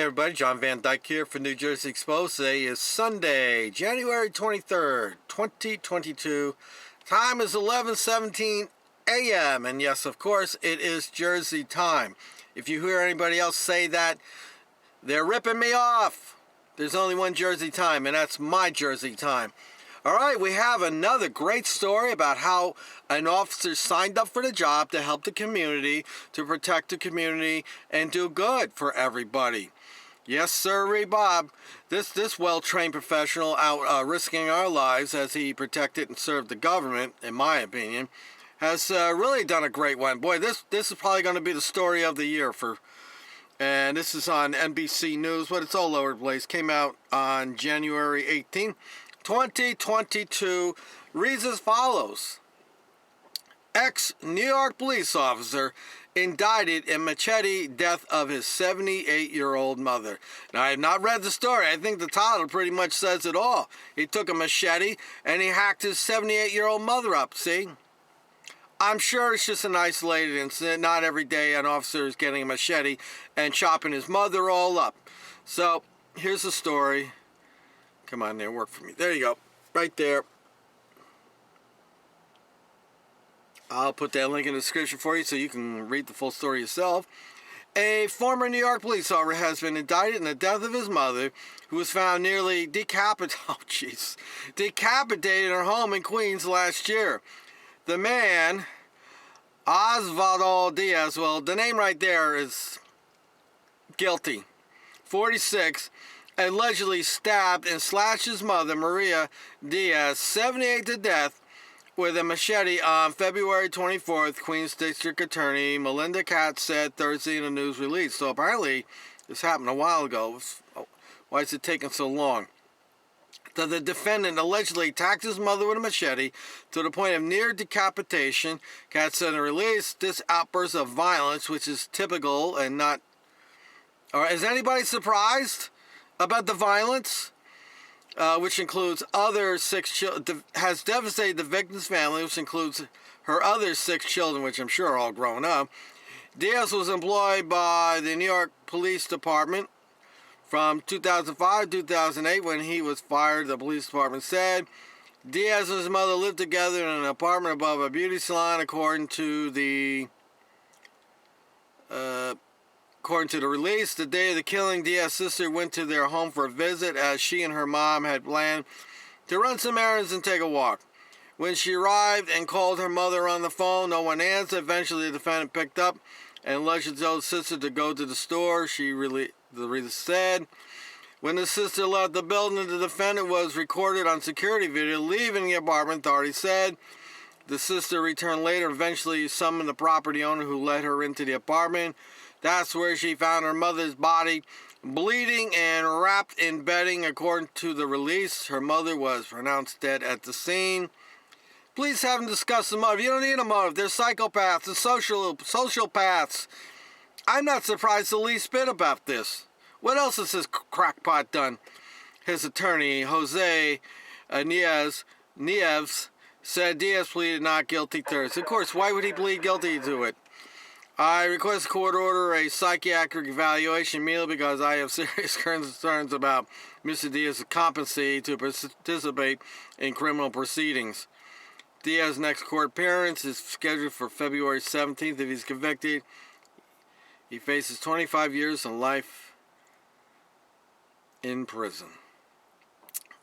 Everybody, John Van Dyke here for New Jersey Exposed. Today is Sunday, January 23rd, 2022. Time is 11:17 a.m. And yes, of course, it is Jersey time. If you hear anybody else say that, they're ripping me off. There's only one Jersey time, and that's my Jersey time. All right, we have another great story about how an officer signed up for the job to help the community, to protect the community, and do good for everybody. Yes, sir, Bob. This well-trained professional out risking our lives as he protected and served the government, in my opinion, has really done a great one. Boy, this is probably going to be the story of the year and this is on NBC News, but it's all over the place. Came out on January 18, 2022. Reads as follows. Ex-New York police officer indicted in machete death of his 78-year-old mother. Now, I have not read the story. I think the title pretty much says it all. He took a machete and he hacked his 78-year-old mother up, see? I'm sure it's just an isolated incident. Not every day an officer is getting a machete and chopping his mother all up. So, here's the story. Come on there, work for me. There you go. Right there. I'll put that link in the description for you so you can read the full story yourself. A former New York police officer has been indicted in the death of his mother, who was found nearly decapitated in her home in Queens last year. The man, Osvaldo Diaz, well, the name right there is guilty, 46, allegedly stabbed and slashed his mother, Maria Diaz, 78, to death with a machete on February 24th, Queens District Attorney Melinda Katz said Thursday in a news release. So apparently, this happened a while ago. Why is it taking so long? The defendant allegedly attacked his mother with a machete to the point of near decapitation. Katz said in a release, this outburst of violence, which is typical and not... Is anybody surprised about the violence? Which includes other 6 children, has devastated the victim's family, which includes her other 6 children, which I'm sure are all grown up. Diaz was employed by the New York Police Department from 2005 to 2008 when he was fired, the police department said. Diaz and his mother lived together in an apartment above a beauty salon, according to the release. The day of the killing, Diaz's sister went to their home for a visit as she and her mom had planned to run some errands and take a walk. When she arrived and called her mother on the phone, no one answered. Eventually, the defendant picked up and alleged his older sister to go to the store. The release said. When the sister left the building, the defendant was recorded on security video leaving the apartment, authorities said. The sister returned later, eventually summoned the property owner who let her into the apartment. That's where she found her mother's body bleeding and wrapped in bedding, according to the release. Her mother was pronounced dead at the scene. Police haven't discussed the motive. You don't need a motive. They're psychopaths and sociopaths. I'm not surprised the least bit about this. What else has this crackpot done? His attorney, Jose Nieves, said Diaz pleaded not guilty Thursday. Of course, why would he plead guilty to it? I request the court order a psychiatric evaluation immediately because I have serious concerns about Mr. Diaz's competency to participate in criminal proceedings. Diaz's next court appearance is scheduled for February 17th. If he's convicted, he faces 25 years and life in prison.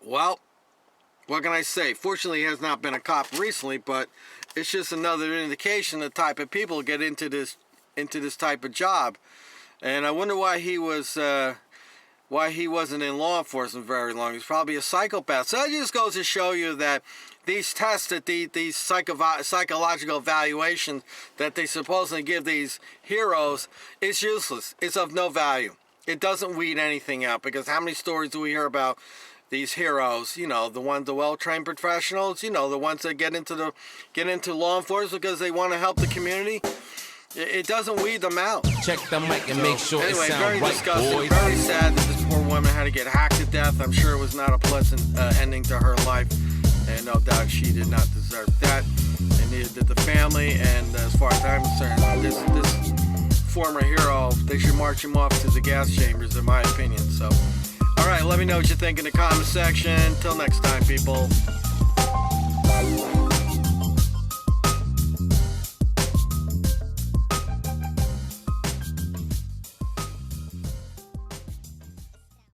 Well, what can I say? Fortunately, he has not been a cop recently, but it's just another indication of the type of people get into this type of job. And I wonder why he wasn't in law enforcement very long. He's probably a psychopath. So that just goes to show you that these tests, that these psychological evaluations that they supposedly give these heroes, is useless. It's of no value. It doesn't weed anything out, because how many stories do we hear about these heroes, the well-trained professionals, the ones that get into law enforcement because they want to help the community. It doesn't weed them out. Check the mic and make sure it sounds very right, disgusting, boys. very sad that this poor woman had to get hacked to death. I'm sure it was not a pleasant ending to her life, and no doubt she did not deserve that, and neither did the family. And as far as I'm concerned, this former hero. They should march him off to the gas chambers, in my opinion. So, all right, let me know what you think in the comment section. Till next time, people.